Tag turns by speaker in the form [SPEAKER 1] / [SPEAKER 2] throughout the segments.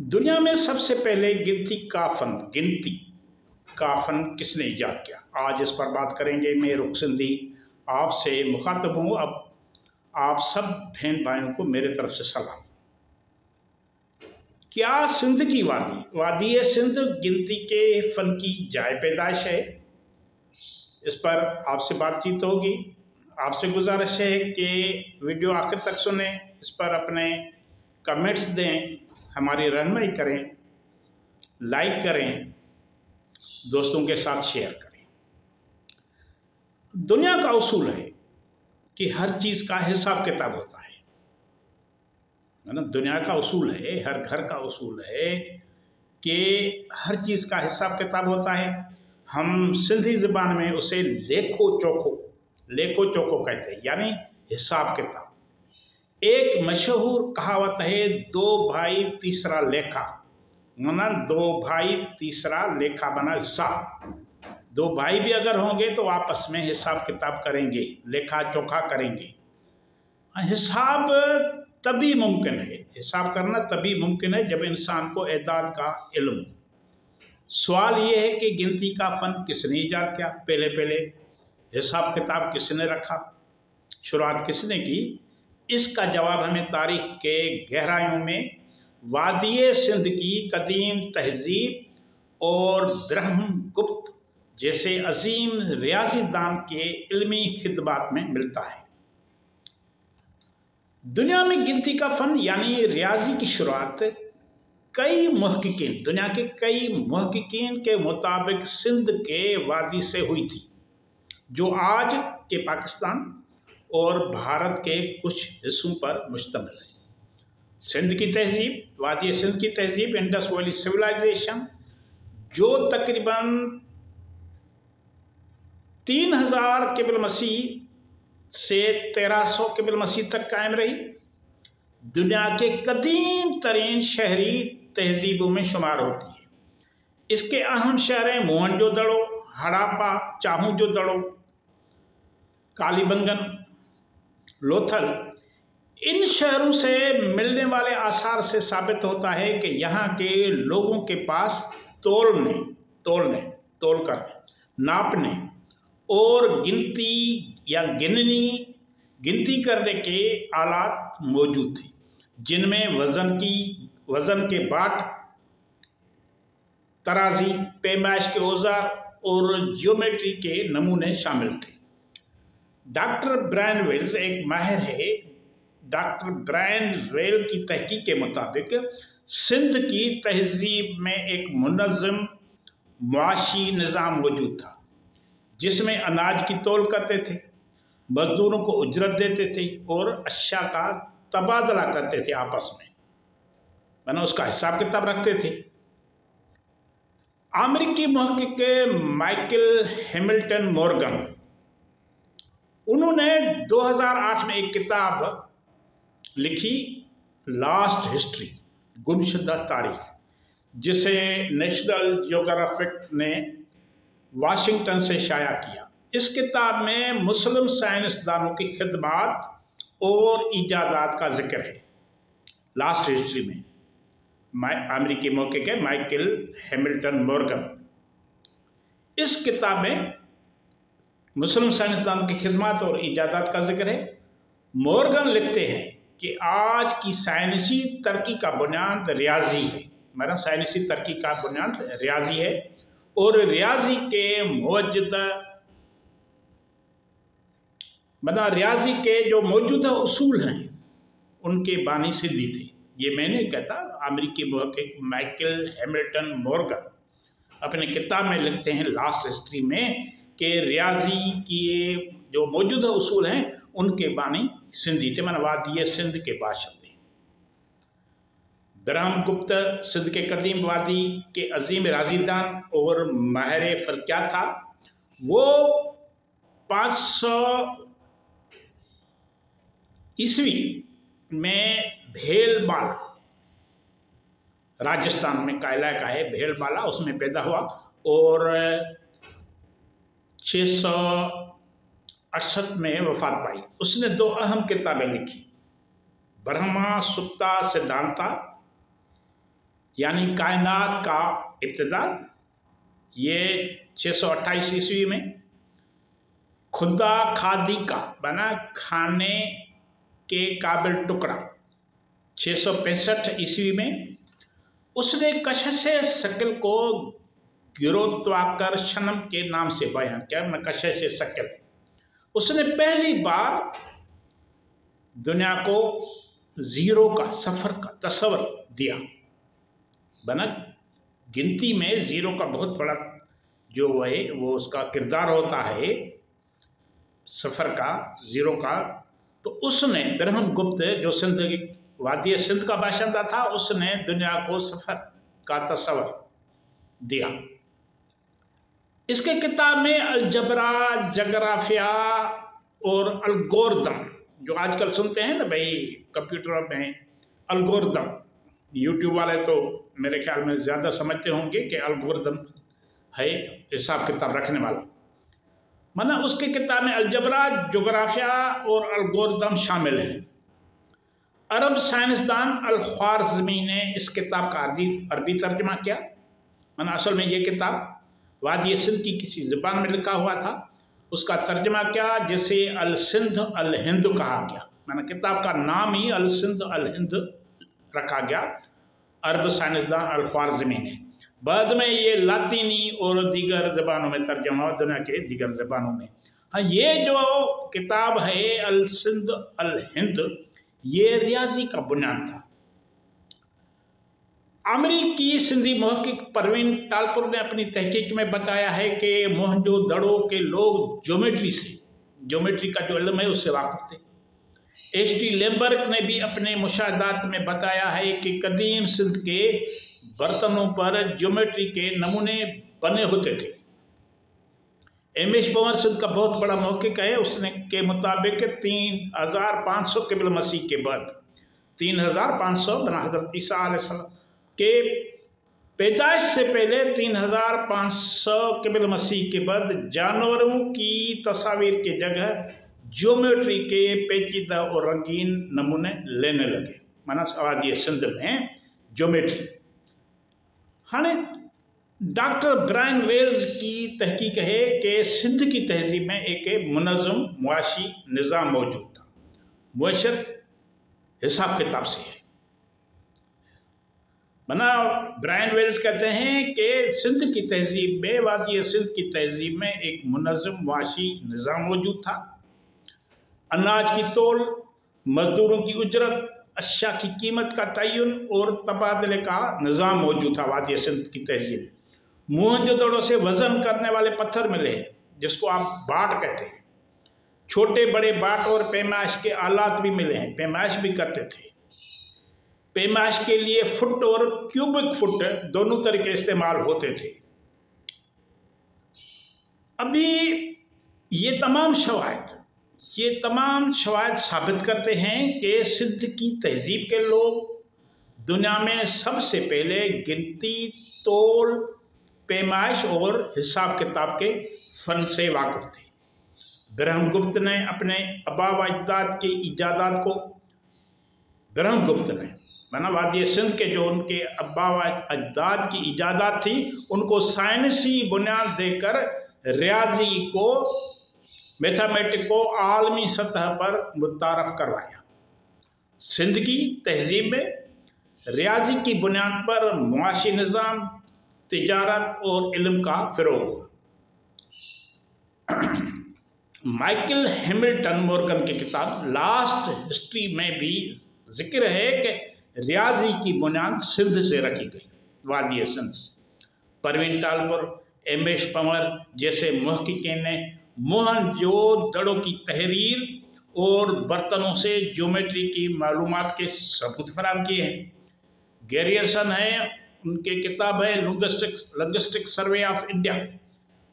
[SPEAKER 1] दुनिया में सबसे पहले गिनती का फन किसने इजाद किया? आज इस पर बात करेंगे। मैं रुख सिंधी आपसे मुखातब हूँ। अब आप सब बहन भाइयों को मेरे तरफ से सलाम। क्या सिंध की वादी सिंध गिनती के फन की जाए पैदाइश है? इस पर आपसे बातचीत होगी। आपसे गुजारिश है कि वीडियो आखिर तक सुने, इस पर अपने कमेंट्स दें, हमारी रहनुमाई करें, लाइक करें, दोस्तों के साथ शेयर करें। दुनिया का उसूल है कि हर चीज का हिसाब किताब होता है ना। दुनिया का उसूल है, हर घर का उसूल है कि हर चीज का हिसाब किताब होता है। हम सिंधी जुबान में उसे लेखो चोखो कहते हैं, यानी हिसाब किताब। एक मशहूर कहावत है, दो भाई तीसरा लेखा, माना दो भाई तीसरा लेखा बना हिसाब। दो भाई भी अगर होंगे तो आपस में हिसाब किताब करेंगे, लेखा चोखा करेंगे। हिसाब तभी मुमकिन है, हिसाब करना तभी मुमकिन है जब इंसान को एदाद का इल्म हो। सवाल ये है कि गिनती का फन किसने इजाद किया? पहले हिसाब किताब किसने रखा? शुरुआत किसने की? इसका जवाब हमें तारीख के गहराइयों में वादी सिंध की कदीम तहजीब और ब्रह्मगुप्त जैसे अजीम रियाजीदान के इल्मी खिदमात में मिलता है। दुनिया में गिनती का फन यानी रियाजी की शुरुआत दुनिया के कई मुहक्किकीन के मुताबिक सिंध के वादी से हुई थी, जो आज के पाकिस्तान और भारत के कुछ हिस्सों पर मुश्तमिल है। सिंध की तहजीब, वादी सिंध की तहजीब, इंडस वैली सिविलाइजेशन, जो तकरीबन 3000 क़ब्ल मसीह से 1300 क़ब्ल मसीह तक कायम रही, दुनिया के कदीम तरीन शहरी तहजीबों में शुमार होती है। इसके अहम शहर हैं मोहनजोदड़ो, हड़प्पा, चाहुजोदड़ो, कालीबंगन, लोथल। इन शहरों से मिलने वाले आसार से साबित होता है कि यहाँ के लोगों के पास तोलने, नापने और गिनती करने के आलात मौजूद थे, जिनमें वजन के बाट, तराजी, पैमाइश के औजार और ज्योमेट्री के नमूने शामिल थे। डॉक्टर ब्रायन वेल्स एक माहिर है। डॉक्टर ब्रायन वेल की तहकीक के मुताबिक सिंध की तहजीब में एक मुनज़्ज़म मुआशी निज़ाम मौजूद था, जिसमें अनाज की तौल करते थे, मजदूरों को उजरत देते थे और अशिया का तबादला करते थे आपस में, माना उसका हिसाब किताब रखते थे। अमेरिकी मुहक्किक माइकल हैमिल्टन मॉर्गन, उन्होंने 2008 में एक किताब लिखी, लास्ट हिस्ट्री, गुमशुदा तारीख, जिसे नेशनल ज्योग्राफिक ने वाशिंगटन से शाया किया। इस किताब में मुस्लिम साइंसदानों की खिदमात और इजादात का जिक्र है। लास्ट हिस्ट्री में अमेरिकी मुहक्किक है माइकल हैमिल्टन मॉर्गन। इस किताब में मुस्लिम साइंसदानों की खिदमत और इजादात का जिक्र है। मॉर्गन लिखते हैं कि आज की साइंसी तरक्की का बुनियाद रियाजी है, मेरा साइंसी तरक्की का बुनियाद रियाजी है, और रियाजी के रियाजी के जो मौजूदा उसूल हैं उनके बानी सिंधी थे। ये मैं नहीं कहता, अमेरिकी मुहक्किक माइकल हैमिल्टन मॉर्गन अपने किताब में लिखते हैं लास्ट हिस्ट्री में कि रियाजी की जो मौजूदा उसूल हैं उनके बानी सिंधी थे, माना वादी सिंध के बादशाह थे। ब्रह्मगुप्त सिंध के कदीम वादी के अजीम राजीदान और माहिर फल्कियात था। वो 500 ईस्वी में भेलबाला, राजस्थान में का इलाका है भेलबाला, उसमें पैदा हुआ और 668 में वफात पाई। उसने 2 अहम किताबें लिखी, ब्रह्मा सुप्ता सिद्धांता, यानी कायनात का इब्तिदा, ये 628 ईस्वी में। खुदा खादी का बना खाने के काबिल टुकड़ा 665 ईस्वी में। उसने कशिश शक्ल को गुरुत्वाकर्षण के नाम से बयान किया, मैं कशिश शक्ल। उसने पहली बार दुनिया को जीरो का, सफर का तस्वर दिया। बना गिनती में जीरो का बहुत बड़ा जो है वो उसका किरदार होता है, सफर का, जीरो का। तो उसने ब्रह्मगुप्त जो सिंध, वादी सिंध का बाशिंदा था, उसने दुनिया को सफर का तस्वर दिया। इसके किताब में अलजबरा, जगराफिया और अलगोरिदम, जो आजकल सुनते हैं ना भाई कंप्यूटर में अलगोरिदम, यूट्यूब वाले तो मेरे ख्याल में ज़्यादा समझते होंगे कि अलगोरिदम है हिसाब किताब रखने वाला। माना उसके किताब में अलजबरा, जोग्राफिया और अलगोरिदम शामिल हैं। अरब साइंसदान अल-ख्वारिज़मी ने इस किताब का अरबी तर्जुमा किया। माना असल में ये किताब वादी सिंध की किसी ज़बान में लिखा हुआ था, उसका तर्जुमा किया, जिसे अल सिंध अल हिंद कहा गया। माना किताब का नाम ही अल सिंध अल हिंद रखा गया अरब साइंसदान अल-ख्वारिज़मी ने। बाद में ये लातीनी और दीगर ज़बानों में तर्जुमा हुआ, दुनिया के दीगर ज़बानों में। हाँ, ये जो किताब है अल सिंध अल हिंद, ये रियाजी का बुनियाद था। अमरीकी सिंधी मुहक्किक परवीन टालपुर ने अपनी तहकीक में बताया है कि मोहनजोदड़ो के लोग ज्योमेट्री का जो इल्म है उससे वाकिफ थे। H.T. लेम्बर्ग ने भी अपने मुशाहदात में बताया है कि कदीम सिंध के बर्तनों पर ज्योमेट्री के नमूने बने होते थे। एम.एच. पंवर सिंध का बहुत बड़ा मुहक्किक है, उसने के मुताबिक 3500 क़ब्ल मसीह के बाद, 3500 बना हज़रत ईसा अलैहिस्सलाम के पैदाइश से पहले 3500 क़ब्ल मसीह के बाद जानवरों की तस्वीर की जगह ज्योमेट्री के पेचीदा और रंगीन नमूने लेने लगे। माना वादी सिंध में ज्योमेट्री। हाँ, डॉक्टर ब्रायन वेल्स की तहकीक है कि सिंध की तहजीब में एक मुनज़्ज़म मुआशी निज़ाम मौजूद था, मुअश्शर हिसाब किताब से है। बना ब्रायन वेल्स कहते हैं कि सिंध की तहजीब में, वादी सिंध की तहजीब में एक मुनज़्ज़म मुआशी निज़ाम मौजूद था। अनाज की तोल, मजदूरों की उजरत, अशिया की कीमत का तयन और तबादले का निज़ाम मौजूद था वादी सिंध की तहजीब। मोहनजोदड़ो से वजन करने वाले पत्थर मिले, जिसको आप बाट कहते हैं। छोटे बड़े बाट और पैमाइश के आलात भी मिले हैं, पैमाइश भी करते थे। पैमाइश के लिए फुट और क्यूबिक फुट दोनों तरीके इस्तेमाल होते थे। अभी ये तमाम शवाहिद साबित करते हैं कि सिंध की तहजीब के लोग दुनिया में सबसे पहले गिनती, तोल, पैमाइश और हिसाब किताब के फन से वाकिफ थे। ब्रह्मगुप्त ने अपने आबा व अजदाद की इजादात को, ब्रह्मगुप्त ने माना वादी सिंध के जो उनके आबा व अजदाद की इजादात थी, उनको साइंसी बुनियाद देकर रियाजी को, मैथमेटिक को आलमी सतह पर मुतारफ करवाया। सिंध की तहजीब में रियाजी की बुनियाद पर मुआशी निज़ाम, तिजारत और इल्म का फ़रोग़ हुआ। माइकल हैमिल्टन मॉर्गन की किताब लास्ट हिस्ट्री में भी जिक्र है कि रियाजी की बुनियाद सिंध से रखी गई, वादी सिंध। परवीन टालपुर, एम.एच. पंवर जैसे मुहक्किकीन ने मोहनजोदड़ो की तहरीर और बर्तनों से ज्योमेट्री की मालूमात के सबूत फराहम किए हैं। गैरियर्सन है, उनके किताब है लिंग्विस्टिक सर्वे ऑफ इंडिया,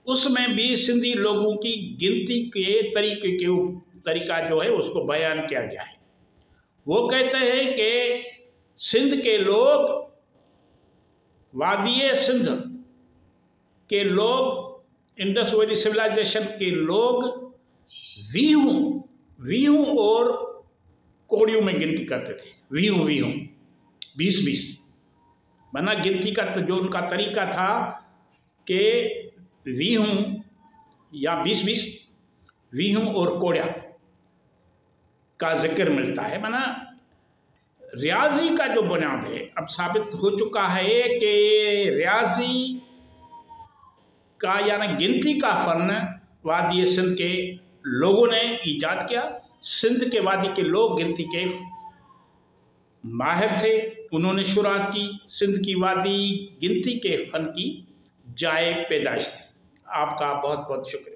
[SPEAKER 1] उसमें भी सिंधी लोगों की गिनती के तरीका जो है उसको बयान किया गया है। वो कहते हैं कि सिंध के लोग, वादी सिंध के लोग, इंडस वैली सिविलाइजेशन के लोग वीहों और कोड़ियों में गिनती करते थे। वीहों 20-20 वरना गिनती का तो जो उनका तरीका था कि वीहूं या 20-20 वीहूं और कोड़ा का जिक्र मिलता है। माना रियाजी का जो बुनियाद है, अब साबित हो चुका है कि रियाजी का यानी गिनती का फन वादी सिंध के लोगों ने ईजाद किया। सिंध के वादी के लोग गिनती के माहिर थे, उन्होंने शुरुआत की। सिंध की वादी गिनती के फन की जाए पैदाइश थी। आपका बहुत बहुत शुक्रिया।